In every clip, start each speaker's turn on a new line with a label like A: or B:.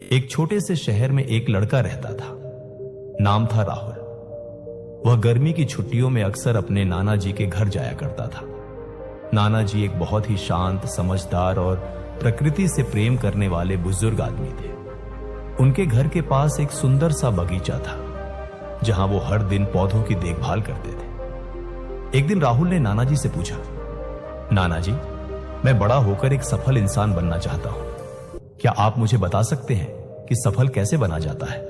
A: एक छोटे से शहर में एक लड़का रहता था। नाम था राहुल। वह गर्मी की छुट्टियों में अक्सर अपने नाना जी के घर जाया करता था। नाना जी एक बहुत ही शांत, समझदार और प्रकृति से प्रेम करने वाले बुजुर्ग आदमी थे। उनके घर के पास एक सुंदर सा बगीचा था, जहां वो हर दिन पौधों की देखभाल करते थे। एक दिन राहुल ने नाना जी से पूछा, नाना जी, मैं बड़ा होकर एक सफल इंसान बनना चाहता हूं। क्या आप मुझे बता सकते हैं कि सफल कैसे बना जाता है?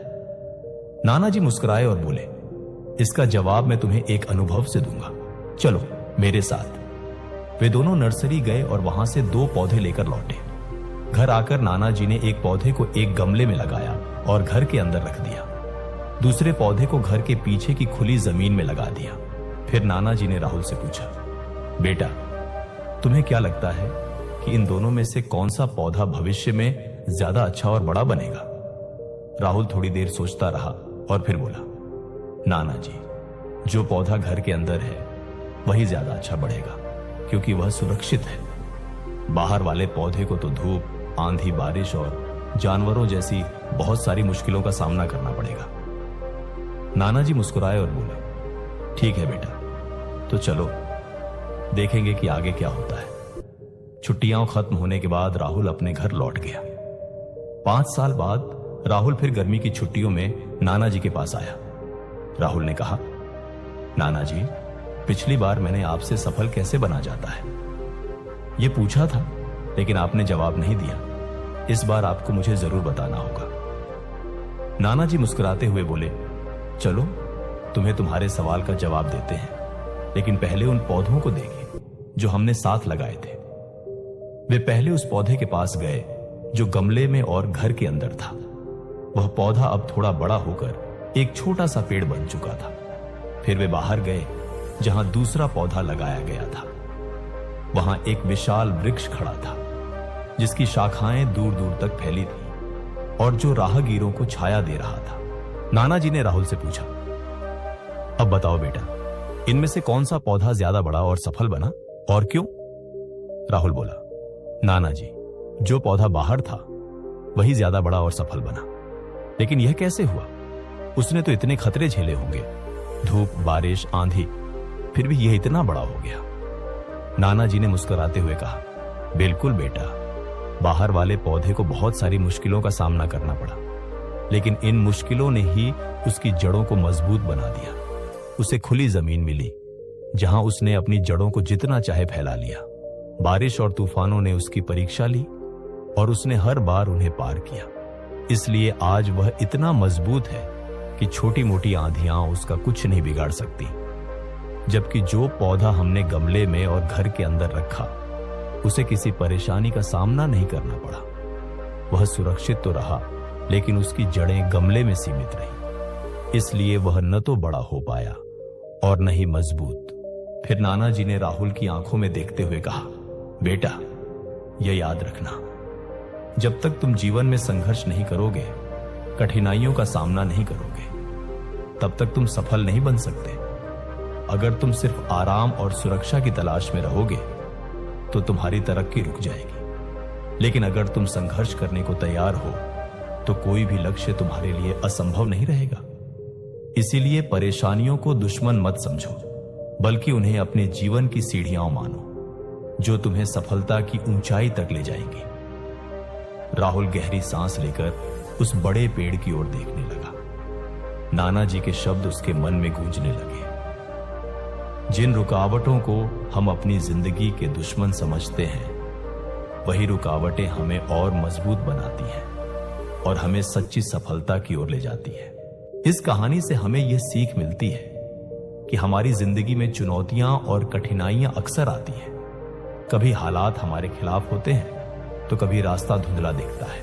A: नाना जी मुस्कुराए और बोले, इसका जवाब मैं तुम्हें एक अनुभव से दूंगा। चलो मेरे साथ। वे दोनों नर्सरी गए और वहां से 2 पौधे लेकर लौटे। घर आकर नाना जी ने एक पौधे को एक गमले में लगाया और घर के अंदर रख दिया। दूसरे पौधे को घर के पीछे की खुली जमीन में लगा दिया। फिर नाना जी ने राहुल से पूछा, बेटा, तुम्हें क्या लगता है कि इन दोनों में से कौन सा पौधा भविष्य में ज्यादा अच्छा और बड़ा बनेगा? राहुल थोड़ी देर सोचता रहा और फिर बोला, नाना जी, जो पौधा घर के अंदर है वही ज्यादा अच्छा बढ़ेगा, क्योंकि वह सुरक्षित है। बाहर वाले पौधे को तो धूप, आंधी, बारिश और जानवरों जैसी बहुत सारी मुश्किलों का सामना करना पड़ेगा। नाना जी मुस्कुराए और बोले, ठीक है बेटा, तो चलो देखेंगे कि आगे क्या होता है। छुट्टियां खत्म होने के बाद राहुल अपने घर लौट गया। 5 साल बाद राहुल फिर गर्मी की छुट्टियों में नाना जी के पास आया। राहुल ने कहा, नाना जी, पिछली बार मैंने आपसे सफल कैसे बना जाता है ये पूछा था, लेकिन आपने जवाब नहीं दिया। इस बार आपको मुझे जरूर बताना होगा। नाना जी मुस्कुराते हुए बोले, चलो तुम्हें तुम्हारे सवाल का जवाब देते हैं, लेकिन पहले उन पौधों को देखिए जो हमने साथ लगाए थे। वे पहले उस पौधे के पास गए जो गमले में और घर के अंदर था। वह पौधा अब थोड़ा बड़ा होकर एक छोटा सा पेड़ बन चुका था। फिर वे बाहर गए जहां दूसरा पौधा लगाया गया था। वहां एक विशाल वृक्ष खड़ा था, जिसकी शाखाएं दूर दूर तक फैली थी और जो राहगीरों को छाया दे रहा था। नाना जी ने राहुल से पूछा, अब बताओ बेटा, इनमें से कौन सा पौधा ज्यादा बड़ा और सफल बना और क्यों? राहुल बोला, नाना जी, जो पौधा बाहर था वही ज्यादा बड़ा और सफल बना। लेकिन यह कैसे हुआ? उसने तो इतने खतरे झेले होंगे, धूप, बारिश, आंधी, फिर भी यह इतना बड़ा हो गया। नाना जी ने मुस्कुराते हुए कहा, बिल्कुल बेटा, बाहर वाले पौधे को बहुत सारी मुश्किलों का सामना करना पड़ा, लेकिन इन मुश्किलों ने ही उसकी जड़ों को मजबूत बना दिया। उसे खुली जमीन मिली जहां उसने अपनी जड़ों को जितना चाहे फैला लिया। बारिश और तूफानों ने उसकी परीक्षा ली और उसने हर बार उन्हें पार किया। इसलिए आज वह इतना मजबूत है कि छोटी मोटी आंधियां उसका कुछ नहीं बिगाड़ सकती। जबकि जो पौधा हमने गमले में और घर के अंदर रखा, उसे किसी परेशानी का सामना नहीं करना पड़ा। वह सुरक्षित तो रहा, लेकिन उसकी जड़ें गमले में सीमित रही। इसलिए वह न तो बड़ा हो पाया और न ही मजबूत। फिर नाना जी ने राहुल की आंखों में देखते हुए कहा, बेटा, यह याद रखना, जब तक तुम जीवन में संघर्ष नहीं करोगे, कठिनाइयों का सामना नहीं करोगे, तब तक तुम सफल नहीं बन सकते। अगर तुम सिर्फ आराम और सुरक्षा की तलाश में रहोगे तो तुम्हारी तरक्की रुक जाएगी। लेकिन अगर तुम संघर्ष करने को तैयार हो तो कोई भी लक्ष्य तुम्हारे लिए असंभव नहीं रहेगा। इसीलिए परेशानियों को दुश्मन मत समझो, बल्कि उन्हें अपने जीवन की सीढ़ियां मानो, जो तुम्हें सफलता की ऊंचाई तक ले जाएंगी। राहुल गहरी सांस लेकर उस बड़े पेड़ की ओर देखने लगा। नाना जी के शब्द उसके मन में गूंजने लगे, जिन रुकावटों को हम अपनी जिंदगी के दुश्मन समझते हैं, वही रुकावटें हमें और मजबूत बनाती हैं और हमें सच्ची सफलता की ओर ले जाती है। इस कहानी से हमें यह सीख मिलती है कि हमारी जिंदगी में चुनौतियां और कठिनाइयां अक्सर आती हैं। कभी हालात हमारे खिलाफ होते हैं तो कभी रास्ता धुंधला दिखता है,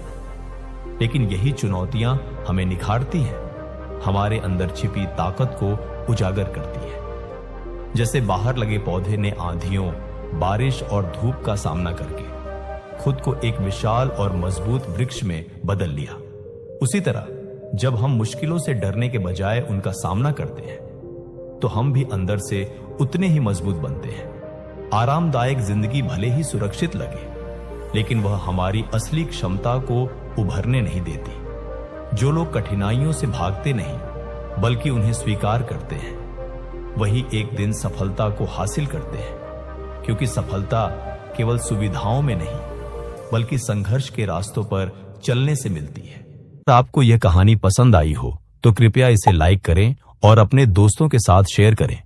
A: लेकिन यही चुनौतियां हमें निखारती हैं, हमारे अंदर छिपी ताकत को उजागर करती है। जैसे बाहर लगे पौधे ने आंधियों, बारिश और धूप का सामना करके खुद को एक विशाल और मजबूत वृक्ष में बदल लिया, उसी तरह जब हम मुश्किलों से डरने के बजाय उनका सामना करते हैं तो हम भी अंदर से उतने ही मजबूत बनते हैं। आरामदायक जिंदगी भले ही सुरक्षित लगे, लेकिन वह हमारी असली क्षमता को उभरने नहीं देती। जो लोग कठिनाइयों से भागते नहीं बल्कि उन्हें स्वीकार करते हैं, वही एक दिन सफलता को हासिल करते हैं, क्योंकि सफलता केवल सुविधाओं में नहीं बल्कि संघर्ष के रास्तों पर चलने से मिलती है। अगर आपको यह कहानी पसंद आई हो तो कृपया इसे लाइक करें और अपने दोस्तों के साथ शेयर करें।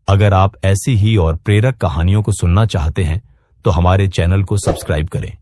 A: अगर आप ऐसी ही और प्रेरक कहानियों को सुनना चाहते हैं तो हमारे चैनल को सब्सक्राइब करें।